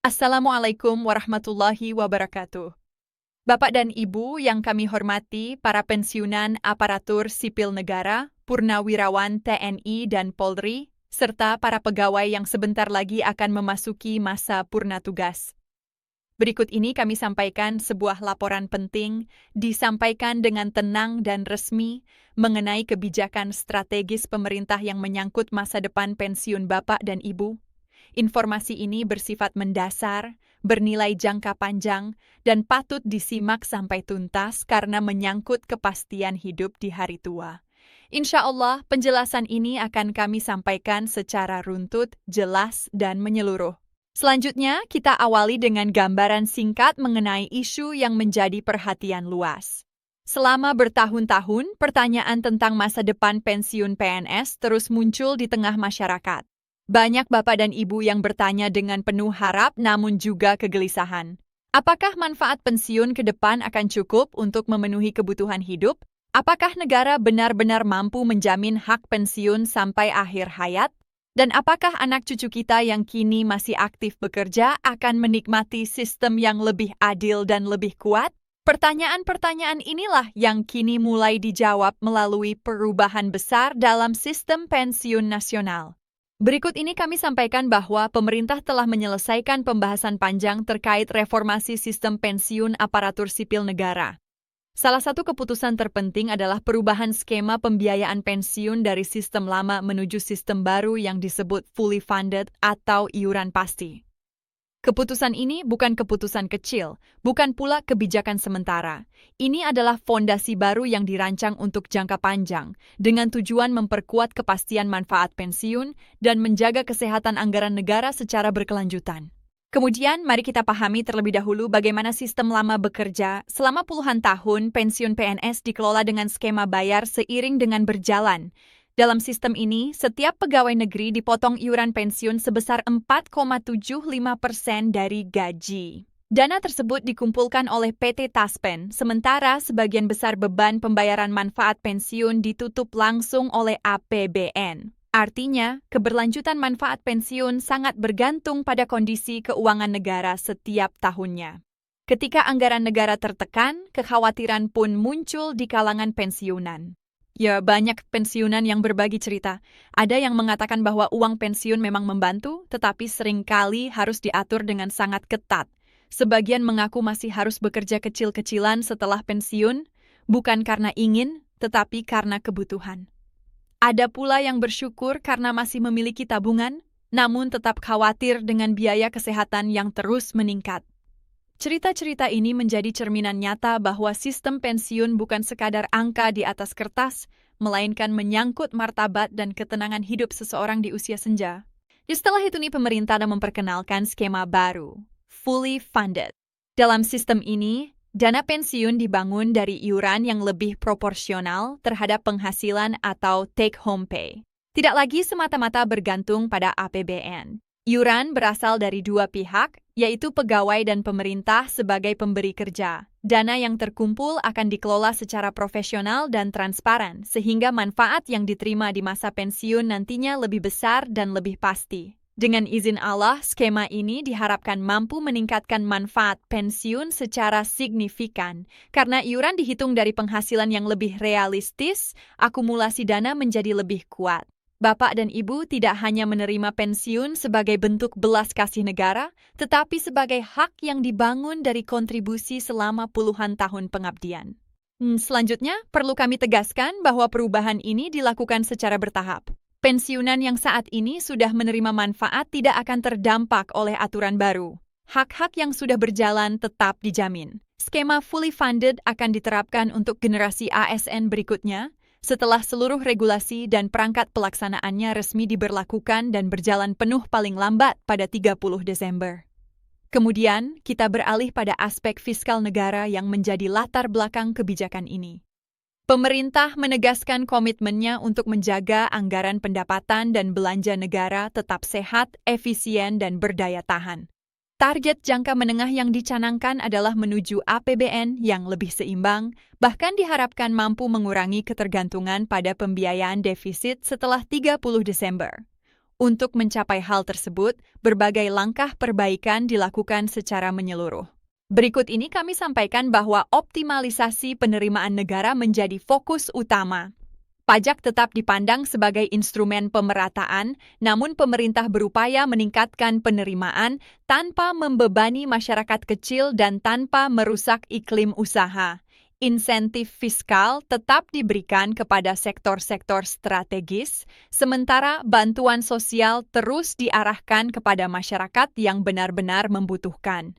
Assalamualaikum warahmatullahi wabarakatuh. Bapak dan Ibu yang kami hormati, para pensiunan aparatur sipil negara, purnawirawan TNI dan Polri, serta para pegawai yang sebentar lagi akan memasuki masa purna tugas. Berikut ini kami sampaikan sebuah laporan penting, disampaikan dengan tenang dan resmi, mengenai kebijakan strategis pemerintah yang menyangkut masa depan pensiun Bapak dan Ibu. Informasi ini bersifat mendasar, bernilai jangka panjang, dan patut disimak sampai tuntas karena menyangkut kepastian hidup di hari tua. Insya Allah, penjelasan ini akan kami sampaikan secara runtut, jelas, dan menyeluruh. Selanjutnya, kita awali dengan gambaran singkat mengenai isu yang menjadi perhatian luas. Selama bertahun-tahun, pertanyaan tentang masa depan pensiun PNS terus muncul di tengah masyarakat. Banyak bapak dan ibu yang bertanya dengan penuh harap namun juga kegelisahan. Apakah manfaat pensiun ke depan akan cukup untuk memenuhi kebutuhan hidup? Apakah negara benar-benar mampu menjamin hak pensiun sampai akhir hayat? Dan apakah anak cucu kita yang kini masih aktif bekerja akan menikmati sistem yang lebih adil dan lebih kuat? Pertanyaan-pertanyaan inilah yang kini mulai dijawab melalui perubahan besar dalam sistem pensiun nasional. Berikut ini kami sampaikan bahwa pemerintah telah menyelesaikan pembahasan panjang terkait reformasi sistem pensiun aparatur sipil negara. Salah satu keputusan terpenting adalah perubahan skema pembiayaan pensiun dari sistem lama menuju sistem baru yang disebut fully funded atau iuran pasti. Keputusan ini bukan keputusan kecil, bukan pula kebijakan sementara. Ini adalah fondasi baru yang dirancang untuk jangka panjang, dengan tujuan memperkuat kepastian manfaat pensiun dan menjaga kesehatan anggaran negara secara berkelanjutan. Kemudian, mari kita pahami terlebih dahulu bagaimana sistem lama bekerja. Selama puluhan tahun, pensiun PNS dikelola dengan skema bayar seiring dengan berjalan. Dalam sistem ini, setiap pegawai negeri dipotong iuran pensiun sebesar 4,75% dari gaji. Dana tersebut dikumpulkan oleh PT Taspen, sementara sebagian besar beban pembayaran manfaat pensiun ditutup langsung oleh APBN. Artinya, keberlanjutan manfaat pensiun sangat bergantung pada kondisi keuangan negara setiap tahunnya. Ketika anggaran negara tertekan, kekhawatiran pun muncul di kalangan pensiunan. Ya, banyak pensiunan yang berbagi cerita. Ada yang mengatakan bahwa uang pensiun memang membantu, tetapi seringkali harus diatur dengan sangat ketat. Sebagian mengaku masih harus bekerja kecil-kecilan setelah pensiun, bukan karena ingin, tetapi karena kebutuhan. Ada pula yang bersyukur karena masih memiliki tabungan, namun tetap khawatir dengan biaya kesehatan yang terus meningkat. Cerita-cerita ini menjadi cerminan nyata bahwa sistem pensiun bukan sekadar angka di atas kertas, melainkan menyangkut martabat dan ketenangan hidup seseorang di usia senja. Setelah itu pemerintah memperkenalkan skema baru, fully funded. Dalam sistem ini, dana pensiun dibangun dari iuran yang lebih proporsional terhadap penghasilan atau take-home pay. Tidak lagi semata-mata bergantung pada APBN. Iuran berasal dari dua pihak, yaitu pegawai dan pemerintah sebagai pemberi kerja. Dana yang terkumpul akan dikelola secara profesional dan transparan, sehingga manfaat yang diterima di masa pensiun nantinya lebih besar dan lebih pasti. Dengan izin Allah, skema ini diharapkan mampu meningkatkan manfaat pensiun secara signifikan. Karena iuran dihitung dari penghasilan yang lebih realistis, akumulasi dana menjadi lebih kuat. Bapak dan Ibu tidak hanya menerima pensiun sebagai bentuk belas kasih negara, tetapi sebagai hak yang dibangun dari kontribusi selama puluhan tahun pengabdian. Selanjutnya, perlu kami tegaskan bahwa perubahan ini dilakukan secara bertahap. Pensiunan yang saat ini sudah menerima manfaat tidak akan terdampak oleh aturan baru. Hak-hak yang sudah berjalan tetap dijamin. Skema fully funded akan diterapkan untuk generasi ASN berikutnya, setelah seluruh regulasi dan perangkat pelaksanaannya resmi diberlakukan dan berjalan penuh paling lambat pada 30 Desember. Kemudian, kita beralih pada aspek fiskal negara yang menjadi latar belakang kebijakan ini. Pemerintah menegaskan komitmennya untuk menjaga anggaran pendapatan dan belanja negara tetap sehat, efisien, dan berdaya tahan. Target jangka menengah yang dicanangkan adalah menuju APBN yang lebih seimbang, bahkan diharapkan mampu mengurangi ketergantungan pada pembiayaan defisit setelah 30 Desember. Untuk mencapai hal tersebut, berbagai langkah perbaikan dilakukan secara menyeluruh. Berikut ini kami sampaikan bahwa optimalisasi penerimaan negara menjadi fokus utama. Pajak tetap dipandang sebagai instrumen pemerataan, namun pemerintah berupaya meningkatkan penerimaan tanpa membebani masyarakat kecil dan tanpa merusak iklim usaha. Insentif fiskal tetap diberikan kepada sektor-sektor strategis, sementara bantuan sosial terus diarahkan kepada masyarakat yang benar-benar membutuhkan.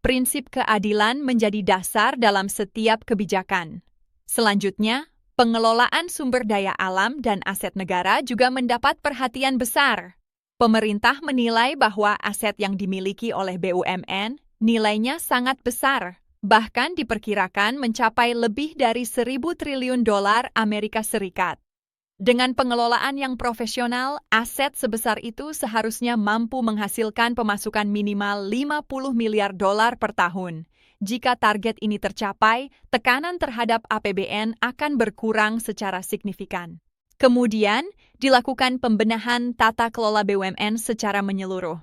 Prinsip keadilan menjadi dasar dalam setiap kebijakan. Selanjutnya, pengelolaan sumber daya alam dan aset negara juga mendapat perhatian besar. Pemerintah menilai bahwa aset yang dimiliki oleh BUMN nilainya sangat besar, bahkan diperkirakan mencapai lebih dari 1.000 triliun dolar Amerika Serikat. Dengan pengelolaan yang profesional, aset sebesar itu seharusnya mampu menghasilkan pemasukan minimal 50 miliar dolar per tahun. Jika target ini tercapai, tekanan terhadap APBN akan berkurang secara signifikan. Kemudian, dilakukan pembenahan tata kelola BUMN secara menyeluruh.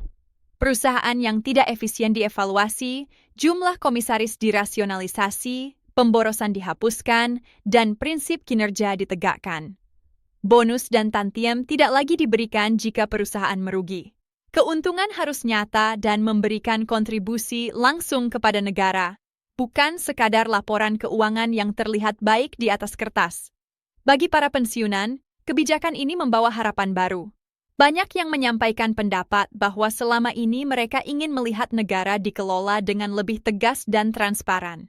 Perusahaan yang tidak efisien dievaluasi, jumlah komisaris dirasionalisasi, pemborosan dihapuskan, dan prinsip kinerja ditegakkan. Bonus dan tantiem tidak lagi diberikan jika perusahaan merugi. Keuntungan harus nyata dan memberikan kontribusi langsung kepada negara, bukan sekadar laporan keuangan yang terlihat baik di atas kertas. Bagi para pensiunan, kebijakan ini membawa harapan baru. Banyak yang menyampaikan pendapat bahwa selama ini mereka ingin melihat negara dikelola dengan lebih tegas dan transparan.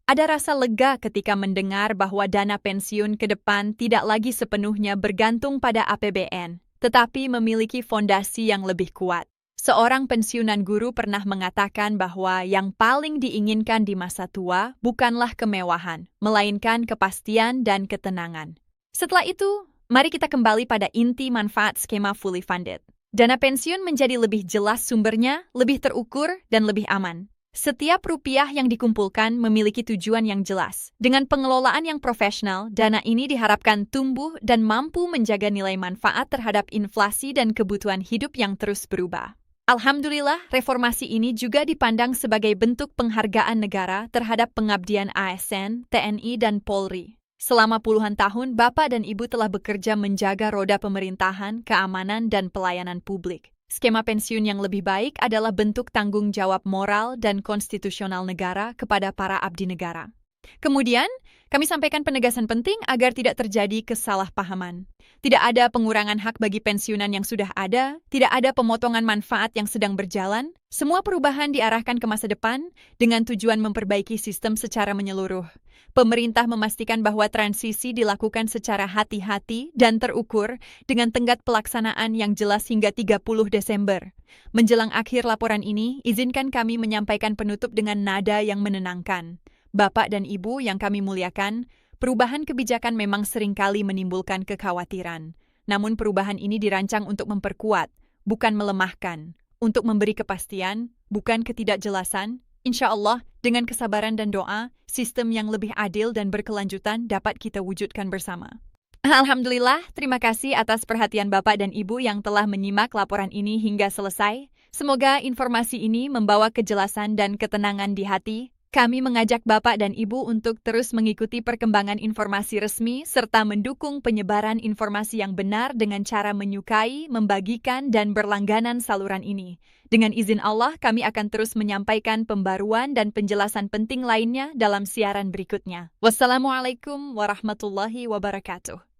Ada rasa lega ketika mendengar bahwa dana pensiun ke depan tidak lagi sepenuhnya bergantung pada APBN, tetapi memiliki fondasi yang lebih kuat. Seorang pensiunan guru pernah mengatakan bahwa yang paling diinginkan di masa tua bukanlah kemewahan, melainkan kepastian dan ketenangan. Setelah itu, mari kita kembali pada inti manfaat skema fully funded. Dana pensiun menjadi lebih jelas sumbernya, lebih terukur, dan lebih aman. Setiap rupiah yang dikumpulkan memiliki tujuan yang jelas. Dengan pengelolaan yang profesional, dana ini diharapkan tumbuh dan mampu menjaga nilai manfaat terhadap inflasi dan kebutuhan hidup yang terus berubah. Alhamdulillah, reformasi ini juga dipandang sebagai bentuk penghargaan negara terhadap pengabdian ASN, TNI, dan Polri. Selama puluhan tahun, Bapak dan Ibu telah bekerja menjaga roda pemerintahan, keamanan, dan pelayanan publik. Skema pensiun yang lebih baik adalah bentuk tanggung jawab moral dan konstitusional negara kepada para abdi negara. Kemudian, kami sampaikan penegasan penting agar tidak terjadi kesalahpahaman. Tidak ada pengurangan hak bagi pensiunan yang sudah ada, tidak ada pemotongan manfaat yang sedang berjalan. Semua perubahan diarahkan ke masa depan dengan tujuan memperbaiki sistem secara menyeluruh. Pemerintah memastikan bahwa transisi dilakukan secara hati-hati dan terukur dengan tenggat pelaksanaan yang jelas hingga 30 Desember. Menjelang akhir laporan ini, izinkan kami menyampaikan penutup dengan nada yang menenangkan. Bapak dan Ibu yang kami muliakan, perubahan kebijakan memang seringkali menimbulkan kekhawatiran. Namun perubahan ini dirancang untuk memperkuat, bukan melemahkan, untuk memberi kepastian, bukan ketidakjelasan. Insya Allah, dengan kesabaran dan doa, sistem yang lebih adil dan berkelanjutan dapat kita wujudkan bersama. Alhamdulillah, terima kasih atas perhatian Bapak dan Ibu yang telah menyimak laporan ini hingga selesai. Semoga informasi ini membawa kejelasan dan ketenangan di hati. Kami mengajak Bapak dan Ibu untuk terus mengikuti perkembangan informasi resmi serta mendukung penyebaran informasi yang benar dengan cara menyukai, membagikan, dan berlangganan saluran ini. Dengan izin Allah, kami akan terus menyampaikan pembaruan dan penjelasan penting lainnya dalam siaran berikutnya. Wassalamualaikum warahmatullahi wabarakatuh.